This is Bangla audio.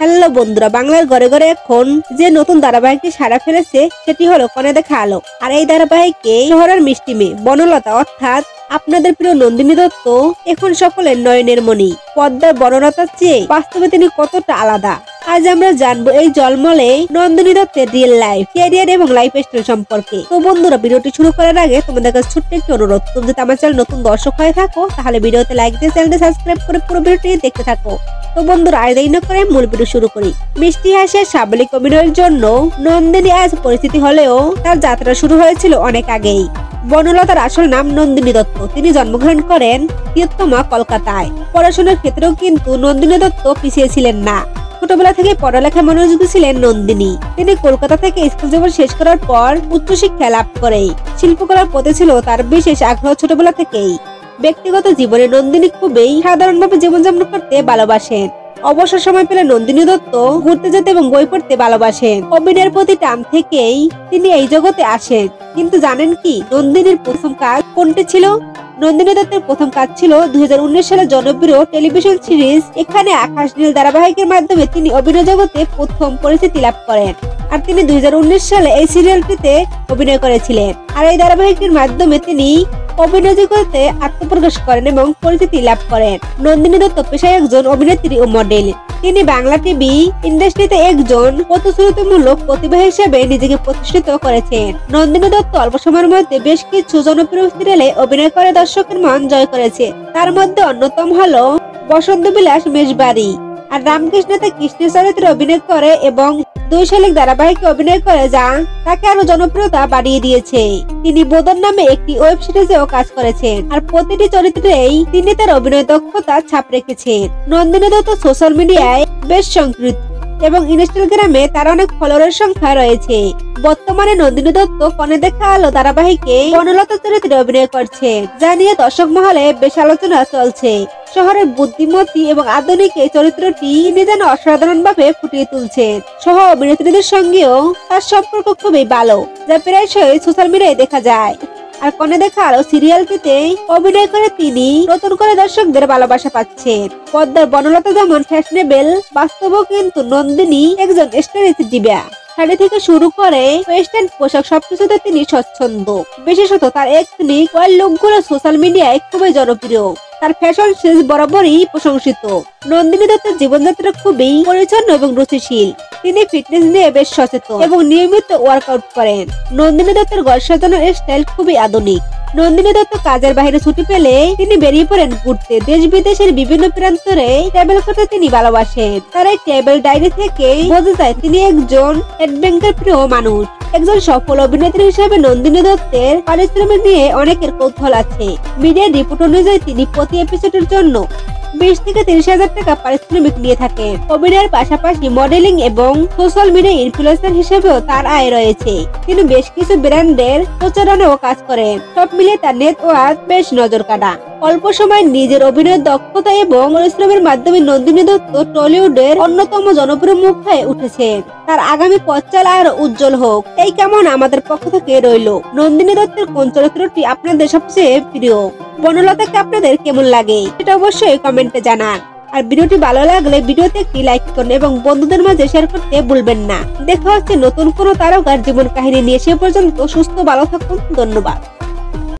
হ্যালো বন্ধুরা, বাংলার ঘরে ঘরে এখন যে নতুন ধারাবাহিকটি সাড়া ফেলেছে সেটি হলো কনে দেখা আলো। আর এই ধারাবাহিকে শহরের মিষ্টি মেয়ে বনলতা অর্থাৎ আপনাদের প্রিয় নন্দিনী দত্ত এখন সকলের নয়নের মণি। পদ্মার বনলতার চেয়ে বাস্তবে তিনি কতটা আলাদা আজ আমরা জানবো এই জলমলে নন্দিনী দত্তের রিয়েল লাইফ, ক্যারিয়ার এবং লাইফ স্টাইল সম্পর্কে। তো বন্ধুরা, ভিডিওটি শুরু করার আগে তোমাদের কাছে ছোট্ট একটি অনুরোধ, তুমি যদি আমার চ্যানেল নতুন দর্শক হয়ে থাকো তাহলে ভিডিওতে লাইক দিয়ে চ্যানেলটি সাবস্ক্রাইব করে পুরো ভিডিওটি দেখতে থাকো। তো বন্ধুরা, আর দেরি না করে মূল ভিডিও শুরু করি। মিষ্টি হাসির সাবলীক অভিনয়ের জন্য নন্দিনী আজ পরিচিতি হলেও তার যাত্রা শুরু হয়েছিল অনেক আগেই। বনলতার আসল নাম নন্দিনী দত্ত। তিনি জন্মগ্রহণ করেন তিলোত্তমা, কলকাতায়। পড়াশোনার ক্ষেত্রেও কিন্তু নন্দিনী দত্ত পিছিয়ে ছিলেন না। ছোটবেলা থেকে পড়ালেখায় মনোযোগী ছিলেন নন্দিনী। তিনি কলকাতা থেকে স্কুল জীবন শেষ করার পর উচ্চশিক্ষা লাভ করে শিল্পকলার প্রতি ছিল তার বিশেষ আগ্রহ ছোটবেলা থেকেই। ব্যক্তিগত জীবনে নন্দিনী খুবই সাধারণভাবে জীবনযাপন করতে ভালোবাসেন। অবসর সময় পেলে নন্দিনী দত্ত ঘুরতে যেতে এবং বই পড়তে ভালোবাসেন। অভিনয়ের প্রতি টান থেকেই তিনি এই জগতে আসেন। কিন্তু জানেন কি নন্দিনীর প্রথম কাজ কোনটি ছিল? নন্দিনী দত্তের প্রথম কাজ ছিল 2019 সালে জনপ্রিয় টেলিভিশন সিরিজ এখানে আকাশ নীল ধারাবাহিকের মাধ্যমে তিনি অভিনয় জগতে প্রথম পরিচিতি লাভ করেন। আর তিনি 2019 সালে এই সিরিয়ালটিতে অভিনয় করেছিলেন। আর এই ধারাবাহিকটির মাধ্যমে তিনি অভিনয় জগতে আত্মপ্রকাশ করেন এবং পরিচিতি লাভ করেন। নন্দিনী দত্ত পেশায় একজন অভিনেত্রী ও মডেল। তিনি বাংলা টিভি ইন্ডাস্ট্রিতে একজন প্রতিশ্রুতিমূলক প্রতিভা হিসেবে নিজেকে প্রতিষ্ঠিত করেছেন। নন্দিনী দত্ত অল্প সময়ের মধ্যে বেশ কিছু জনপ্রিয় সিরিয়ালে অভিনয় করে দর্শকের মন জয় করেছে। তার মধ্যে অন্যতম হলো বসন্ত বিলাস মেজবাড়ি আর রামকৃষ্ণতে কৃষ্ণের চরিত্রে অভিনয় করে এবং 2 শালিক ধারাবাহিকে অভিনয় করে যা তাকে আরো জনপ্রিয়তা বাড়িয়ে দিয়েছে। তিনি বোদন নামে একটি ওয়েব সিরিজেও কাজ করেছেন। আর প্রতিটি চরিত্রেই তিনি তার অভিনয় দক্ষতা ছাপ রেখেছেন। নন্দিনী দত্ত সোশ্যাল মিডিয়ায় বেশ সক্রিয় এবং ইনস্টাগ্রামে তার অনেক ফলোয়ারের সংখ্যা রয়েছে। বর্তমানে নন্দিনী দত্ত কনে দেখা আলো ধারাবাহিকে বনলতা চরিত্রে অভিনয় করছে, যা নিয়ে দর্শক মহলে বেশ আলোচনা চলছে। শহরের বুদ্ধিমতী এবং আধুনিক এই চরিত্রটি তিনি যেন অসাধারণ ভাবে ফুটিয়ে তুলছেন। সহ অভিনেত্রীদের সঙ্গেও তার সম্পর্ক খুবই ভালো, যা প্রায়শই সোশ্যাল মিডিয়ায় দেখা যায়। আর কনে দেখা আলো সিরিয়ালটিতে অভিনয় করে তিনি নতুন করে দর্শকদের ভালোবাসা পাচ্ছেন। পদ্মার বনলতা যেমন ফ্যাশনেবল, বাস্তবেও কিন্তু নন্দিনী একজন স্টাইলিশ দিবা। শাড়ি থেকে শুরু করে ওয়েস্টার্ন পোশাক সবকিছুতে তিনি স্বচ্ছন্দ। বিশেষত তার এথনিক ওয়াইল্ড লুকগুলো সোশ্যাল মিডিয়ায় খুবই জনপ্রিয়। তার ফ্যাশন সেন্স বরাবরই প্রশংসিত। নন্দিনী দত্তের জীবনযাত্রা খুবই পরিচ্ছন্ন এবং রুচিশীল। তিনি ফিটনেস নিয়ে বেশ সচেতন এবং নিয়মিত ওয়ার্কআউট করেন। নন্দিনী দত্তের ঘর সাজানোর স্টাইল খুবই আধুনিক। নন্দিনী দত্ত কাজের বাইরে ছুটি পেলে তিনি বেরিয়ে পড়েন ঘুরতে। দেশ বিদেশের বিভিন্ন প্রান্তরে ট্রাভেল করতে তিনি ভালোবাসেন। তার এই ট্রাভেল ডায়েরি থেকে বোঝা যায় তিনি একজন অ্যাডভেঞ্চার প্রিয় মানুষ। একজন সফল অভিনেত্রী হিসেবে নন্দিনী দত্তের পারিশ্রমিক নিয়ে অনেকের কৌতূহল আছে। মিডিয়ার রিপোর্ট অনুযায়ী তিনি প্রতি এপিসোডের জন্য 20 থেকে 30,000 টাকা পারিশ্রমিক নিয়ে থাকেন। অভিনয়ের পাশাপাশি মডেলিং এবং সোশ্যাল মিডিয়া ইনফ্লুয়েন্সার হিসেবেও তার আয় রয়েছে। তিনি বেশ কিছু ব্র্যান্ডের প্রচারণাও কাজ করেন। সব মিলিয়ে তার নেটওয়ার্থ বেশ নজর কাড়া। অল্প সময় নিজের অভিনয়ের দক্ষতা এবং পরিশ্রমের মাধ্যমে নন্দিনী দত্ত টলিউডের অন্যতম জনপ্রিয় মুখ হয়ে উঠেছেন। তার আগামী পথ চলা আরো উজ্জ্বল হোক এই কেমন আমাদের পক্ষ থেকে রইল। নন্দিনী দত্তের কোন চরিত্রটি আপনাদের সবচেয়ে প্রিয়? বনলতাকে আপনাদের কেমন লাগে সেটা অবশ্যই কমেন্টে জানান। আর ভিডিওটি ভালো লাগলে ভিডিওতে একটি লাইক করুন এবং বন্ধুদের মাঝে শেয়ার করতে ভুলবেন না। দেখা হচ্ছে নতুন কোনো তারকার জীবন কাহিনী নিয়ে। সে পর্যন্ত সুস্থ ভালো থাকুন। ধন্যবাদ।